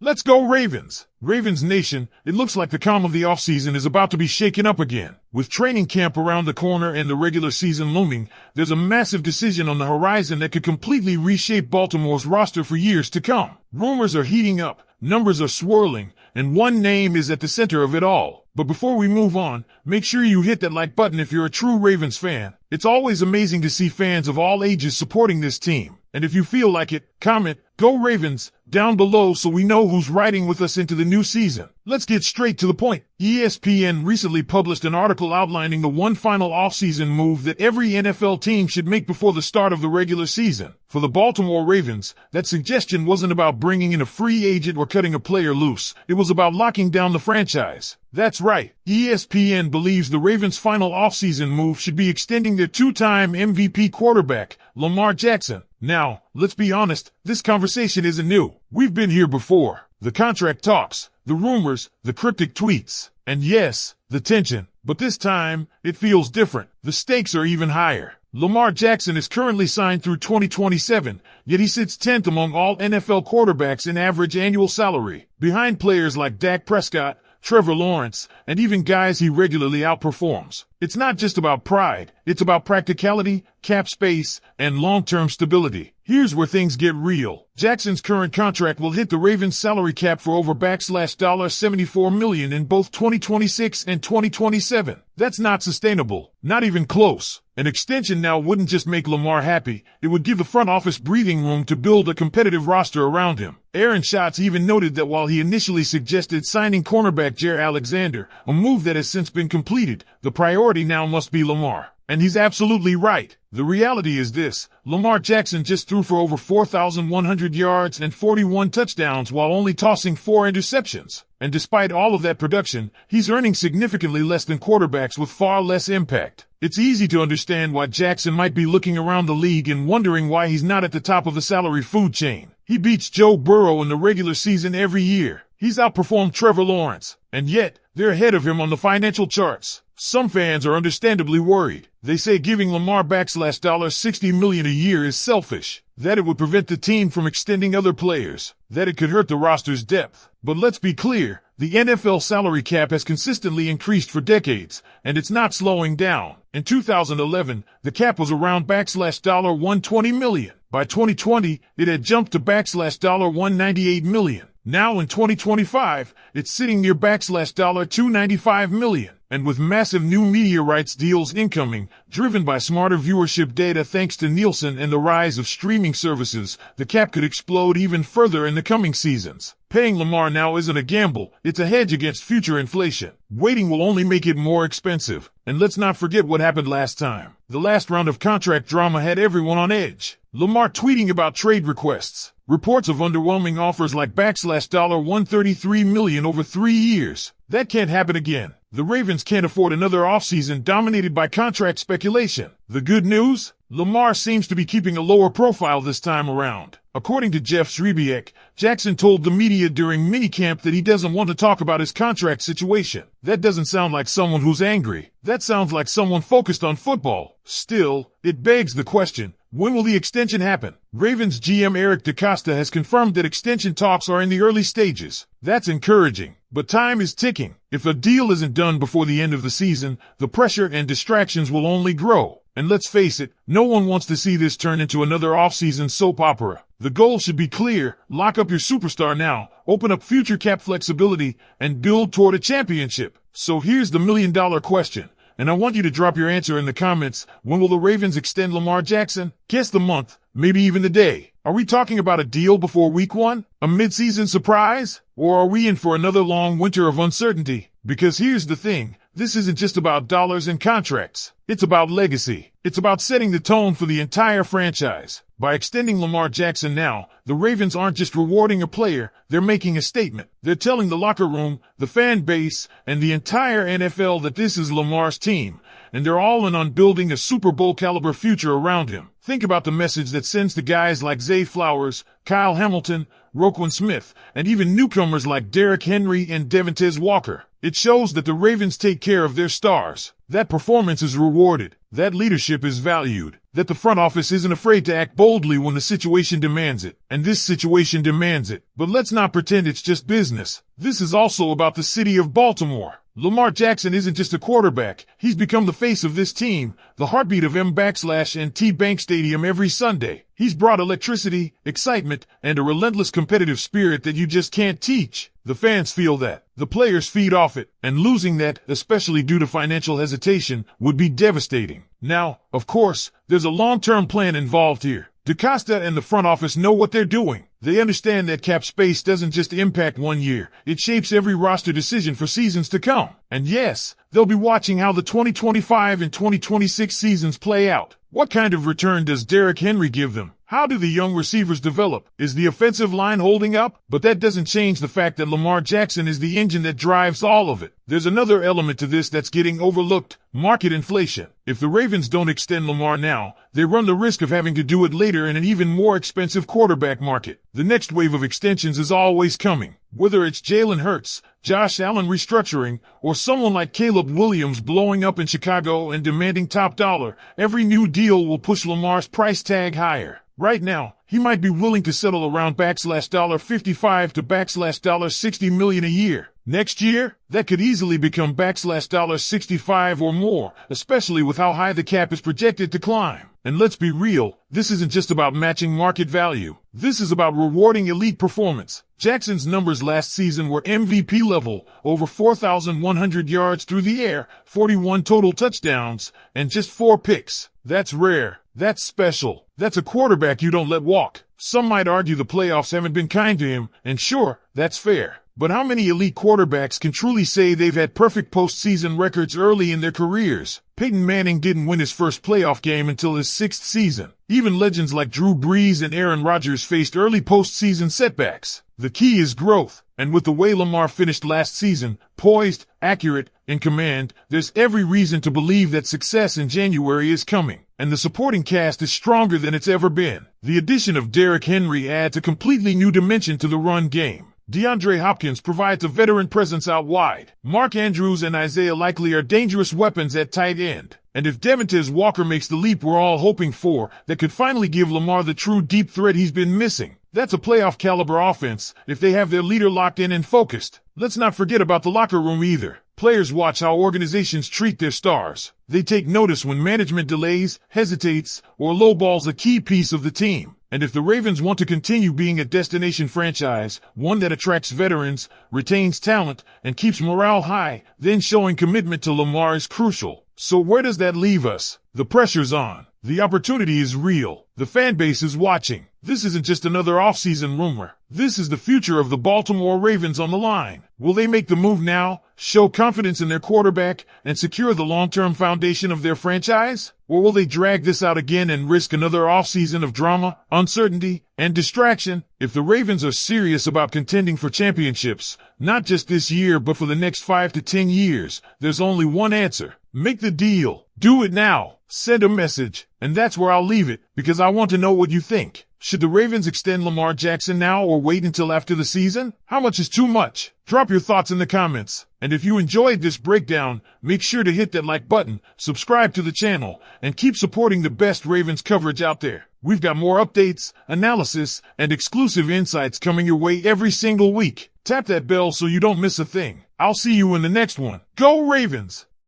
Let's go Ravens! Ravens Nation, it looks like the calm of the offseason is about to be shaken up again. With training camp around the corner and the regular season looming, there's a massive decision on the horizon that could completely reshape Baltimore's roster for years to come. Rumors are heating up, numbers are swirling, and one name is at the center of it all. But before we move on, make sure you hit that like button if you're a true Ravens fan. It's always amazing to see fans of all ages supporting this team. And if you feel like it, comment, "Go Ravens," down below so we know who's riding with us into the new season. Let's get straight to the point. ESPN recently published an article outlining the one final offseason move that every NFL team should make before the start of the regular season. For the Baltimore Ravens, that suggestion wasn't about bringing in a free agent or cutting a player loose. It was about locking down the franchise. That's right. ESPN believes the Ravens' final offseason move should be extending their two-time MVP quarterback, Lamar Jackson. Now, let's be honest, this conversation isn't new. We've been here before. The contract talks, the rumors, the cryptic tweets, and yes, the tension. But this time, it feels different. The stakes are even higher. Lamar Jackson is currently signed through 2027, yet he sits 10th among all NFL quarterbacks in average annual salary, behind players like Dak Prescott, Trevor Lawrence, and even guys he regularly outperforms. It's not just about pride, it's about practicality, cap space, and long-term stability. Here's where things get real. Jackson's current contract will hit the Ravens' salary cap for over $74 million in both 2026 and 2027. That's not sustainable, not even close. An extension now wouldn't just make Lamar happy, it would give the front office breathing room to build a competitive roster around him. Aaron Schatz even noted that while he initially suggested signing cornerback Jaire Alexander, a move that has since been completed, the priority now must be Lamar. And he's absolutely right. The reality is this: Lamar Jackson just threw for over 4,100 yards and 41 touchdowns while only tossing 4 interceptions. And despite all of that production, he's earning significantly less than quarterbacks with far less impact. It's easy to understand why Jackson might be looking around the league and wondering why he's not at the top of the salary food chain. He beats Joe Burrow in the regular season every year. He's outperformed Trevor Lawrence. And yet, they're ahead of him on the financial charts. Some fans are understandably worried. They say giving Lamar back $60 million a year is selfish, that it would prevent the team from extending other players, that it could hurt the roster's depth. But let's be clear, the NFL salary cap has consistently increased for decades, and it's not slowing down. In 2011, the cap was around $120 million. By 2020, it had jumped to $198 million. Now in 2025, it's sitting near $295 million. And with massive new media rights deals incoming, driven by smarter viewership data thanks to Nielsen and the rise of streaming services, the cap could explode even further in the coming seasons. Paying Lamar now isn't a gamble, it's a hedge against future inflation. Waiting will only make it more expensive. And let's not forget what happened last time. The last round of contract drama had everyone on edge. Lamar tweeting about trade requests. Reports of underwhelming offers like $133 million over 3 years. That can't happen again. The Ravens can't afford another offseason dominated by contract speculation. The good news? Lamar seems to be keeping a lower profile this time around. According to Jeff Zrebiec, Jackson told the media during minicamp that he doesn't want to talk about his contract situation. That doesn't sound like someone who's angry. That sounds like someone focused on football. Still, it begs the question, when will the extension happen? Ravens GM Eric DeCosta has confirmed that extension talks are in the early stages. That's encouraging. But time is ticking. If a deal isn't done before the end of the season, the pressure and distractions will only grow. And let's face it, no one wants to see this turn into another offseason soap opera. The goal should be clear: lock up your superstar now, open up future cap flexibility, and build toward a championship. So here's the million-dollar question, and I want you to drop your answer in the comments. When will the Ravens extend Lamar Jackson? Guess the month, maybe even the day. Are we talking about a deal before week 1? A mid-season surprise? Or are we in for another long winter of uncertainty? Because here's the thing, this isn't just about dollars and contracts. It's about legacy. It's about setting the tone for the entire franchise. By extending Lamar Jackson now, the Ravens aren't just rewarding a player, they're making a statement. They're telling the locker room, the fan base, and the entire NFL that this is Lamar's team, and they're all in on building a Super Bowl caliber future around him. Think about the message that sends to guys like Zay Flowers, Kyle Hamilton, Roquan Smith, and even newcomers like Derrick Henry and Devontae Walker. It shows that the Ravens take care of their stars, that performance is rewarded, that leadership is valued, that the front office isn't afraid to act boldly when the situation demands it. And this situation demands it. But let's not pretend it's just business. This is also about the city of Baltimore. Lamar Jackson isn't just a quarterback. He's become the face of this team, the heartbeat of M-T Bank Stadium every Sunday. He's brought electricity, excitement, and a relentless competitive spirit that you just can't teach. The fans feel that. The players feed off it. And losing that, especially due to financial hesitation, would be devastating. Now, of course, there's a long-term plan involved here. DaCosta and the front office know what they're doing. They understand that cap space doesn't just impact one year. It shapes every roster decision for seasons to come. And yes, they'll be watching how the 2025 and 2026 seasons play out. What kind of return does Derrick Henry give them? How do the young receivers develop? Is the offensive line holding up? But that doesn't change the fact that Lamar Jackson is the engine that drives all of it. There's another element to this that's getting overlooked: market inflation. If the Ravens don't extend Lamar now, they run the risk of having to do it later in an even more expensive quarterback market. The next wave of extensions is always coming. Whether it's Jalen Hurts, Josh Allen restructuring, or someone like Caleb Williams blowing up in Chicago and demanding top dollar, every new deal will push Lamar's price tag higher. Right now, he might be willing to settle around $55 to $60 million a year. Next year, that could easily become $65 or more, especially with how high the cap is projected to climb. And let's be real, this isn't just about matching market value. This is about rewarding elite performance. Jackson's numbers last season were MVP level, over 4,100 yards through the air, 41 total touchdowns, and just 4 picks. That's rare. That's special. That's a quarterback you don't let walk. Some might argue the playoffs haven't been kind to him, and sure, that's fair. But how many elite quarterbacks can truly say they've had perfect postseason records early in their careers? Peyton Manning didn't win his first playoff game until his 6th season. Even legends like Drew Brees and Aaron Rodgers faced early postseason setbacks. The key is growth. And with the way Lamar finished last season, poised, accurate, in command, there's every reason to believe that success in January is coming. And the supporting cast is stronger than it's ever been. The addition of Derrick Henry adds a completely new dimension to the run game. DeAndre Hopkins provides a veteran presence out wide. Mark Andrews and Isaiah Likely are dangerous weapons at tight end. And if Devontae Walker makes the leap we're all hoping for, that could finally give Lamar the true deep threat he's been missing. That's a playoff caliber offense if they have their leader locked in and focused. Let's not forget about the locker room either. Players watch how organizations treat their stars. They take notice when management delays, hesitates, or lowballs a key piece of the team. And if the Ravens want to continue being a destination franchise, one that attracts veterans, retains talent, and keeps morale high, then showing commitment to Lamar is crucial. So where does that leave us? The pressure's on. The opportunity is real. The fan base is watching. This isn't just another offseason rumor. This is the future of the Baltimore Ravens on the line. Will they make the move now, show confidence in their quarterback, and secure the long-term foundation of their franchise? Or will they drag this out again and risk another offseason of drama, uncertainty, and distraction? If the Ravens are serious about contending for championships, not just this year but for the next 5 to 10 years, there's only one answer. Make the deal. Do it now. Send a message. And that's where I'll leave it, because I want to know what you think. Should the Ravens extend Lamar Jackson now or wait until after the season? How much is too much? Drop your thoughts in the comments. And if you enjoyed this breakdown, make sure to hit that like button, subscribe to the channel, and keep supporting the best Ravens coverage out there. We've got more updates, analysis, and exclusive insights coming your way every single week. Tap that bell so you don't miss a thing. I'll see you in the next one. Go Ravens!